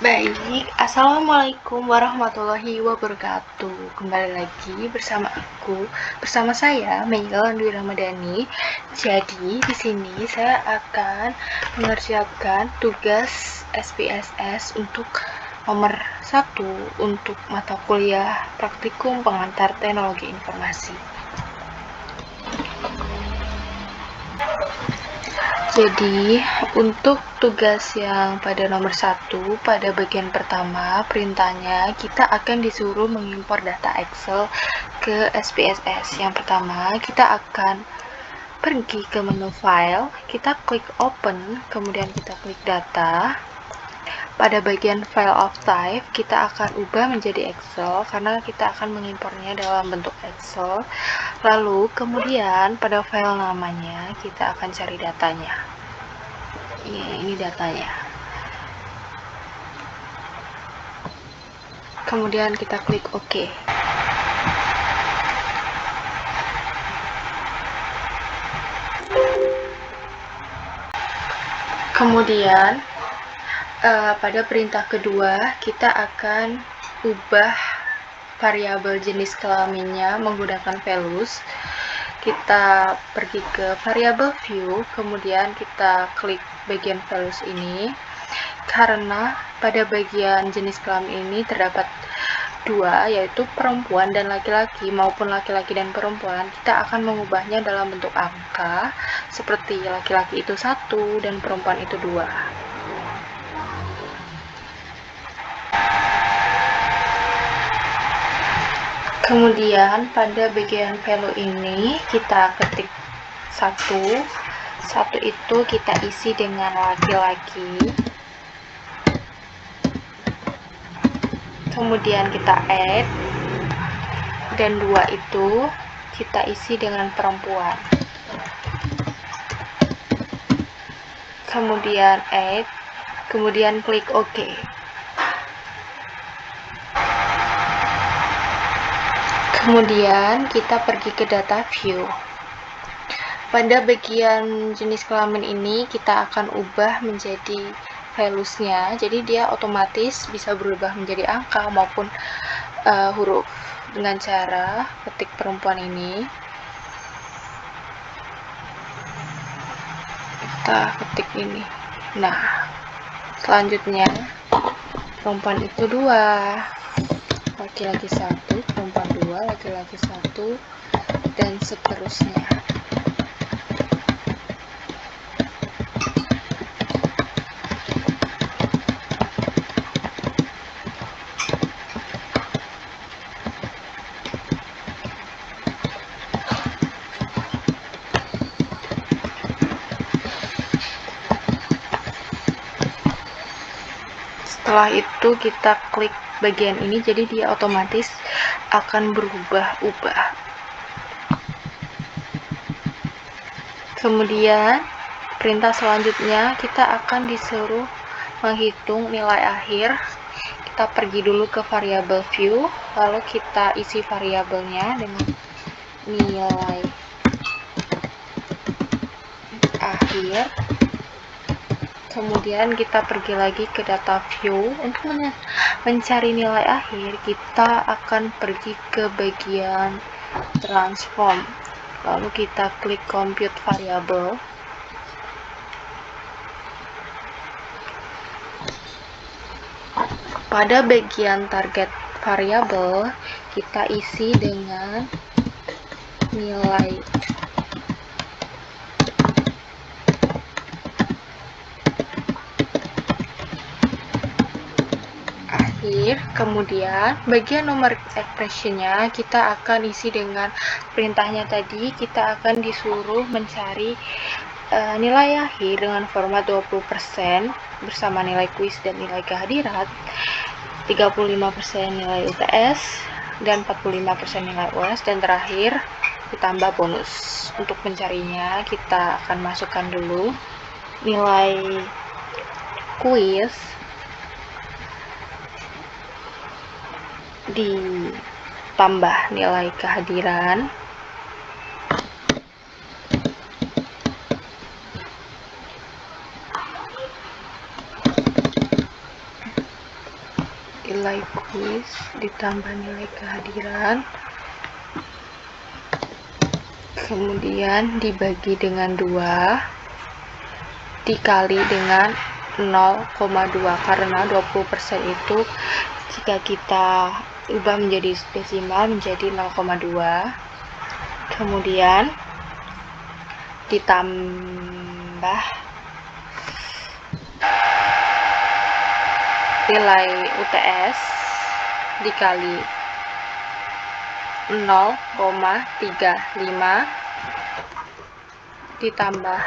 Baik, Assalamualaikum warahmatullahi wabarakatuh. Kembali lagi bersama saya Megal Dwi Ramadhani. Jadi di sini saya akan mengerjakan tugas SPSS untuk nomor 1 untuk mata kuliah Praktikum Pengantar Teknologi Informasi. Jadi, untuk tugas yang pada nomor 1, pada bagian pertama, perintahnya kita akan disuruh mengimpor data Excel ke SPSS. Yang pertama, kita akan pergi ke menu file, kita klik open, kemudian kita klik data. Pada bagian file of type, kita akan ubah menjadi Excel karena kita akan mengimpornya dalam bentuk Excel. Lalu, kemudian pada file namanya, kita akan cari datanya. Ini datanya. Kemudian kita klik OK. Kemudian pada perintah kedua kita akan ubah variabel jenis kelaminnya menggunakan values. Kita pergi ke variabel view, kemudian kita klik bagian values ini. Karena pada bagian jenis kelamin ini terdapat dua, yaitu perempuan dan laki-laki maupun laki-laki dan perempuan, kita akan mengubahnya dalam bentuk angka seperti laki-laki itu 1 dan perempuan itu 2. Kemudian pada bagian value ini kita ketik 1 itu kita isi dengan laki-laki. Kemudian kita add, dan 2 itu kita isi dengan perempuan. Kemudian add, kemudian klik OK. Kemudian kita pergi ke data view. Pada bagian jenis kelamin ini kita akan ubah menjadi values-nya, jadi dia otomatis bisa berubah menjadi angka maupun huruf dengan cara ketik perempuan ini. Kita ketik ini. Nah, selanjutnya perempuan itu 2, laki-laki 1, perempuan 2, laki-laki 1, dan seterusnya. Setelah itu kita klik bagian ini, jadi dia otomatis akan berubah-ubah. Kemudian perintah selanjutnya kita akan disuruh menghitung nilai akhir. Kita pergi dulu ke variabel view, lalu kita isi variabelnya dengan nilai akhir. Kemudian kita pergi lagi ke data view. Untuk mencari nilai akhir, kita akan pergi ke bagian transform. Lalu kita klik compute variable. Pada bagian target variable, kita isi dengan nilai akhir. Kemudian bagian nomor expressionnya kita akan isi dengan perintahnya tadi. Kita akan disuruh mencari nilai akhir dengan format 20% bersama nilai kuis dan nilai kehadiran, 35% nilai UTS, dan 45% nilai US, dan terakhir ditambah bonus. Untuk mencarinya kita akan masukkan dulu nilai kuis ditambah nilai kehadiran, nilai kuis ditambah nilai kehadiran, kemudian dibagi dengan 2 dikali dengan 0,2, karena 20% itu jika kita ubah menjadi desimal menjadi 0,2, kemudian ditambah nilai UTS dikali 0,35 ditambah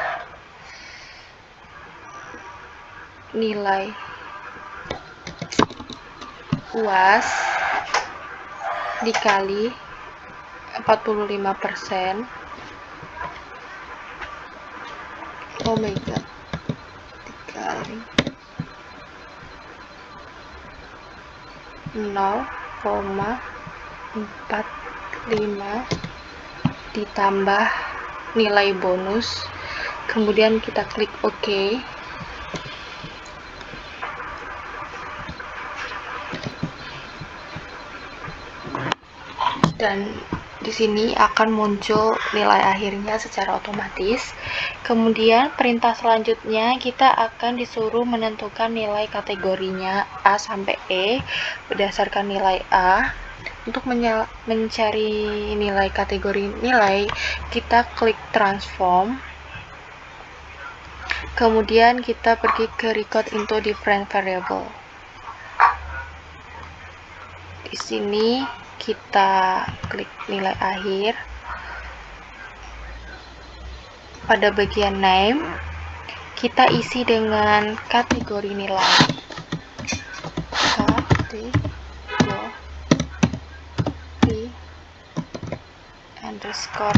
nilai UAS dikali 45%, oh my god, dikali 0,45 ditambah nilai bonus, kemudian kita klik OK. Dan di sini akan muncul nilai akhirnya secara otomatis. Kemudian perintah selanjutnya kita akan disuruh menentukan nilai kategorinya A sampai E berdasarkan nilai A. Untuk mencari nilai kategori nilai, kita klik transform. Kemudian kita pergi ke record into different variable. Di sini kita klik nilai akhir. Pada bagian name, kita isi dengan kategori nilai. Kategori underscore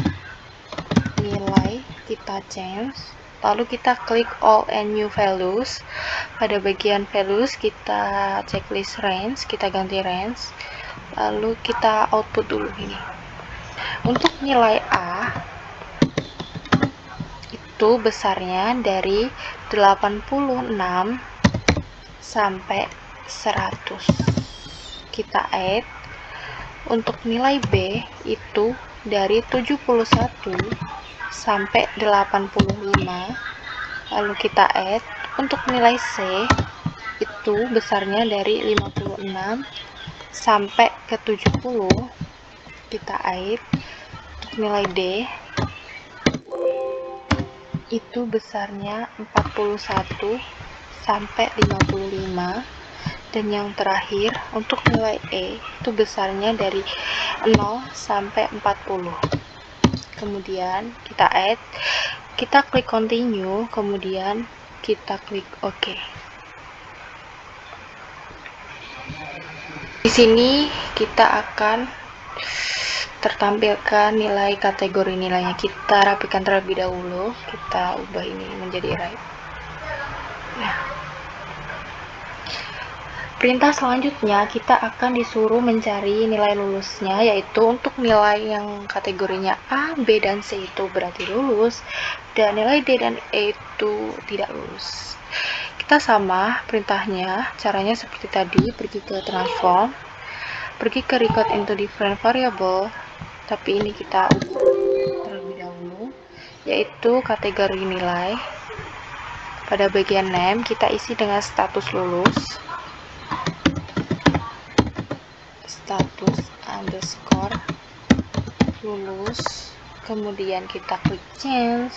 nilai, kita change. Lalu kita klik all and new values. Pada bagian values kita checklist range, kita ganti range. Lalu kita output dulu ini. Untuk nilai A itu besarnya dari 86 sampai 100. Kita add. Untuk nilai B itu dari 71 sampai 85. Lalu kita add. Untuk nilai C itu besarnya dari 56 sampai ke 70, kita add. Untuk nilai D itu besarnya 41 sampai 55, dan yang terakhir untuk nilai E itu besarnya dari 0 sampai 40. Kemudian kita add, kita klik continue, kemudian kita klik OK. Di sini kita akan tertampilkan nilai kategori nilainya. Kita rapikan terlebih dahulu, kita ubah ini menjadi right. Nah, perintah selanjutnya kita akan disuruh mencari nilai lulusnya, yaitu untuk nilai yang kategorinya A, B, dan C itu berarti lulus, dan nilai D dan E itu tidak lulus. Kita sama perintahnya, caranya seperti tadi, pergi ke transform, pergi ke record into different variable, tapi ini kita ubah terlebih dahulu, yaitu kategori nilai. Pada bagian name kita isi dengan status lulus, status underscore lulus, kemudian kita klik change,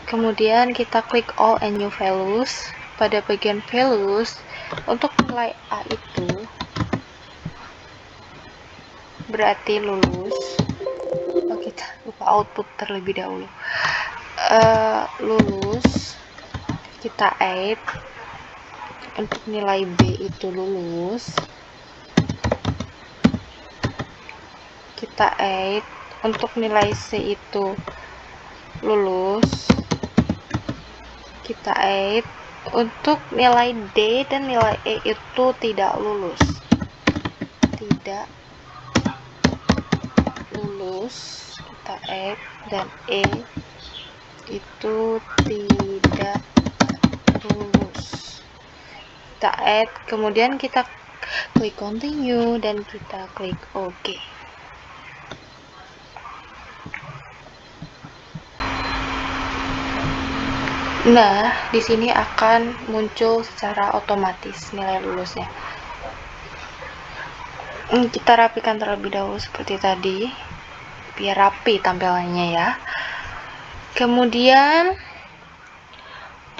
kemudian kita klik all and new values. Pada bagian values, untuk nilai A itu berarti lulus. Kita lupa output terlebih dahulu. Lulus, kita add. Untuk nilai B itu lulus, kita add. Untuk nilai C itu lulus, kita add. Untuk nilai D dan nilai E itu tidak lulus, tidak lulus, kita add, dan E itu tidak lulus. kita add, kemudian kita klik continue dan kita klik OK. Nah, di sini akan muncul secara otomatis nilai lulusnya. Kita rapikan terlebih dahulu seperti tadi, biar rapi tampilannya ya. Kemudian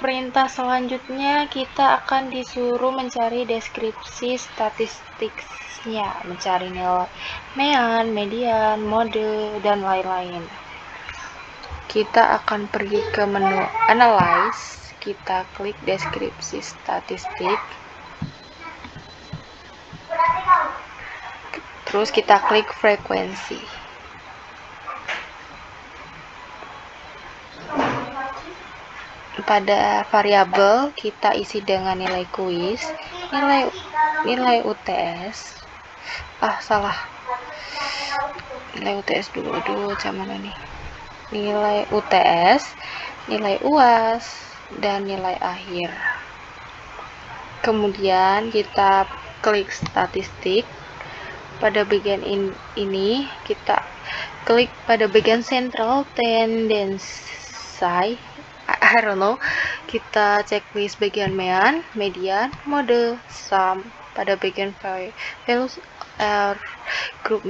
perintah selanjutnya kita akan disuruh mencari deskripsi statistiknya, mencari nilai mean, median, mode, dan lain-lain. Kita akan pergi ke menu Analyze, kita klik deskripsi statistik, terus kita klik frekuensi. Pada variabel kita isi dengan nilai kuis, nilai UTS. Nilai UTS dulu zaman ini. Nilai UTS, nilai UAS, dan nilai akhir. Kemudian kita klik statistik. Pada bagian ini kita klik pada bagian central tendency. I don't know. Kita checklist bagian mean, median, mode, sum. Pada bagian values group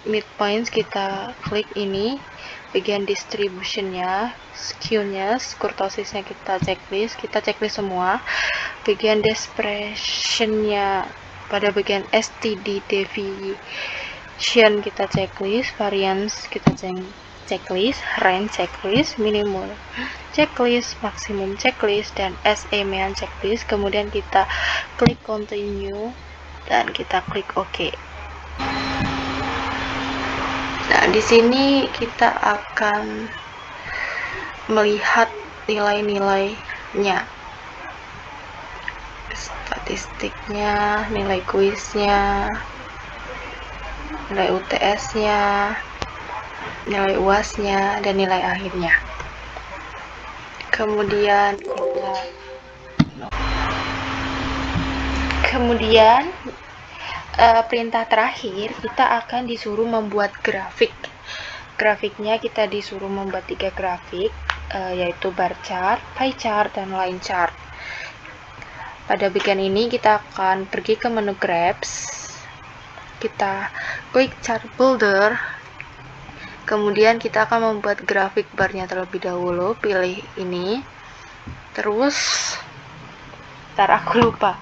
midpoints kita klik ini. Bagian distributionnya, skew-nya, kurtosisnya kita checklist semua. Bagian dispersion-nya pada bagian STD deviation kita checklist, variance kita checklist, range checklist, minimum checklist, maksimum checklist, dan SA mean checklist. Kemudian kita klik continue dan kita klik OK. Nah, di sini kita akan melihat nilai-nilainya, statistiknya, nilai kuisnya, nilai UTS-nya, nilai UAS-nya, dan nilai akhirnya. Kemudian perintah terakhir kita akan disuruh membuat grafik. Grafiknya kita disuruh membuat 3 grafik, yaitu bar chart, pie chart, dan line chart. Pada bagian ini kita akan pergi ke menu Graphs, kita klik chart builder, kemudian kita akan membuat grafik barnya terlebih dahulu. Pilih ini, terus aku lupa.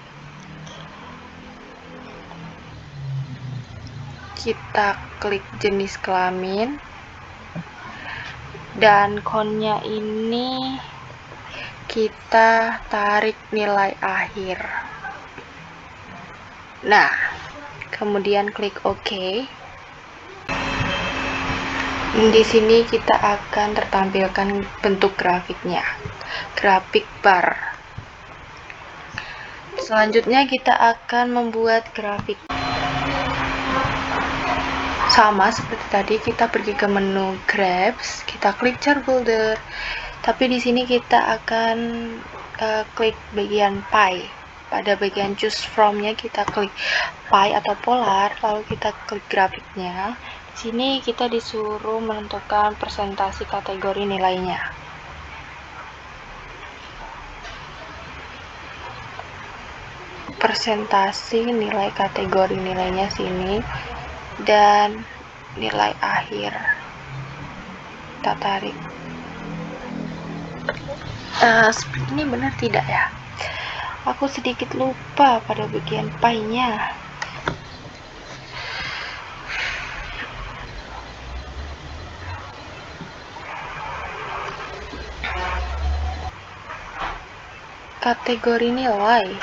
Kita klik jenis kelamin, dan count-nya ini kita tarik nilai akhir. Nah, kemudian klik OK. Di sini kita akan tertampilkan bentuk grafiknya, grafik bar. Selanjutnya kita akan membuat grafik. Sama seperti tadi, kita pergi ke menu Graphs, kita klik chart builder. Tapi di sini kita akan klik bagian pie. Pada bagian choose from-nya kita klik pie atau polar, lalu kita klik grafiknya. Di sini kita disuruh menentukan presentasi kategori nilainya. Presentasi nilai kategori nilainya sini, dan nilai akhir kita tarik. Seperti ini benar tidak ya? Aku sedikit lupa pada bagian pie-nya. Kategori nilai.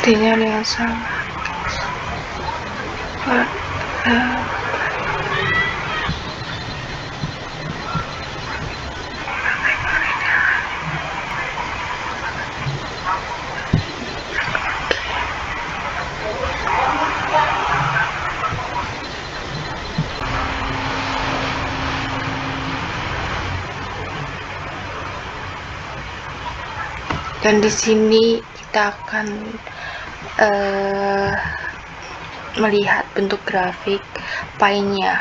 buktinya dengan sama. Dan di sini kita akan melihat bentuk grafik pie-nya.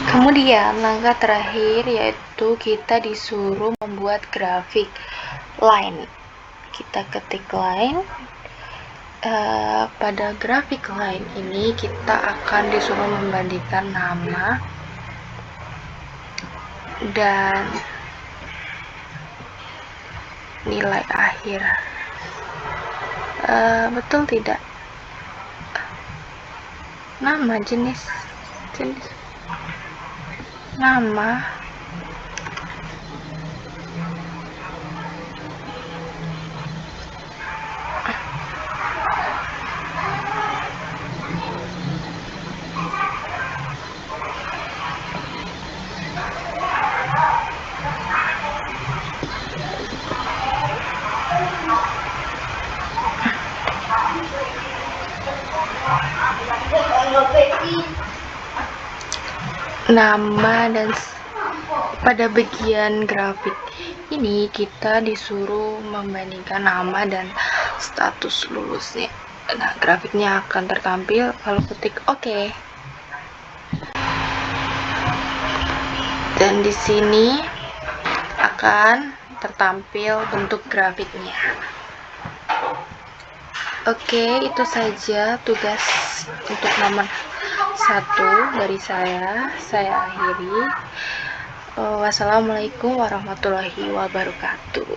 Kemudian langkah terakhir yaitu kita disuruh membuat grafik line. Kita ketik line. Pada grafik line ini kita akan disuruh membandingkan nama dan nilai akhir. Betul tidak? Nama jenis nama dan pada bagian grafik ini kita disuruh membandingkan nama dan status lulusnya. Nah, grafiknya akan tertampil kalau ketik OK. Dan di sini akan tertampil bentuk grafiknya. Oke, itu saja tugas untuk nomor 1 dari saya akhiri. Wassalamualaikum warahmatullahi wabarakatuh.